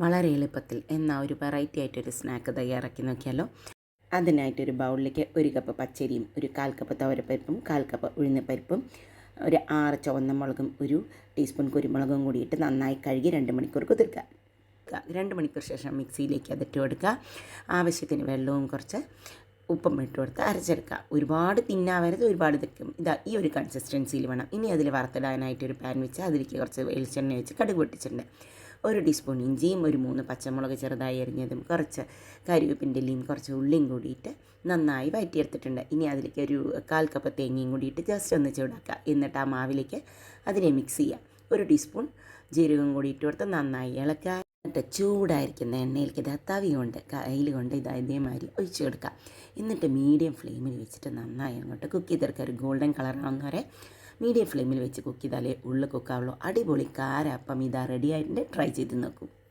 വളരെ എളുപ്പത്തിൽ എന്നാൽ ഒരു വെറൈറ്റി ആയിട്ടൊരു സ്നാക്ക് തയ്യാറാക്കി നോക്കിയാലോ. അതിനായിട്ടൊരു ബൗളിലേക്ക് 1 കപ്പ് പച്ചരിയും 1/4 കപ്പ് തുവരപ്പരിപ്പും 1/4 കപ്പ് ഉഴുന്നപ്പരിപ്പും ഒരു 6 ചുവന്ന മുളകും 1 ടീസ്പൂൺ കുരുമുളകും കൂടിയിട്ട് നന്നായി കഴുകി 2 മണിക്കൂർ കുതിർക്കുക. 2 മണിക്കൂർ ശേഷം മിക്സിയിലേക്ക് അതിട്ട് കൊടുക്കുക. ആവശ്യത്തിന് വെള്ളവും കുറച്ച് ഉപ്പും ഇട്ട് കൊടുത്ത് അരച്ചെടുക്കുക. ഒരുപാട് തിന്നാവരുത്, ഒരുപാട് തിക്കും. ഈ ഒരു കൺസിസ്റ്റൻസിയിൽ വേണം. ഇനി അതിൽ വറുത്തിടാനായിട്ടൊരു പാൻ വെച്ച് അതിലേക്ക് കുറച്ച് വെളിച്ചെണ്ണ വെച്ച് കടുക് പൊട്ടിച്ചിട്ടുണ്ട്. 1 ടീസ്പൂൺ ഇഞ്ചിയും 3 പച്ചമുളക് ചെറുതായി അരിഞ്ഞതും കുറച്ച് കരിവേപ്പിൻ്റെ ഇലയും കുറച്ച് ഉള്ളിയും കൂടിയിട്ട് നന്നായി വഴറ്റിയെടുത്തിട്ടുണ്ട്. ഇനി അതിലേക്ക് 1/4 കപ്പ് തേങ്ങയും കൂടിയിട്ട് ജസ്റ്റ് ഒന്ന് ചൂടാക്കുക. എന്നിട്ട് ആ മാവിലേക്ക് അതിനെ മിക്സ് ചെയ്യുക. 1 ടീസ്പൂൺ ജീരകം കൂടി ഇട്ട് കൊടുത്ത് നന്നായി ഇളക്കുക. എന്നിട്ട് ചൂടായിരിക്കുന്ന എണ്ണയിലേക്ക് തവി കൊണ്ട് കയ്യിൽ കൊണ്ട് ഇതേമാതിരി ഒഴിച്ചു കൊടുക്കുക. എന്നിട്ട് മീഡിയം ഫ്ലെയിമിൽ വെച്ചിട്ട് നന്നായി അങ്ങോട്ട് കുക്ക് ചെയ്തെടുക്കുക. ഒരു ഗോൾഡൻ കളറാവുന്ന വരെ മീഡിയം ഫ്ലെയിമിൽ വെച്ച് കുക്ക് ചെയ്താലേ ഉള്ളു കുക്കാവുള്ളൂ. അടിപൊളി കാരപ്പം റെഡി ആയിട്ടുണ്ട്. ട്രൈ ചെയ്ത് നോക്കൂ.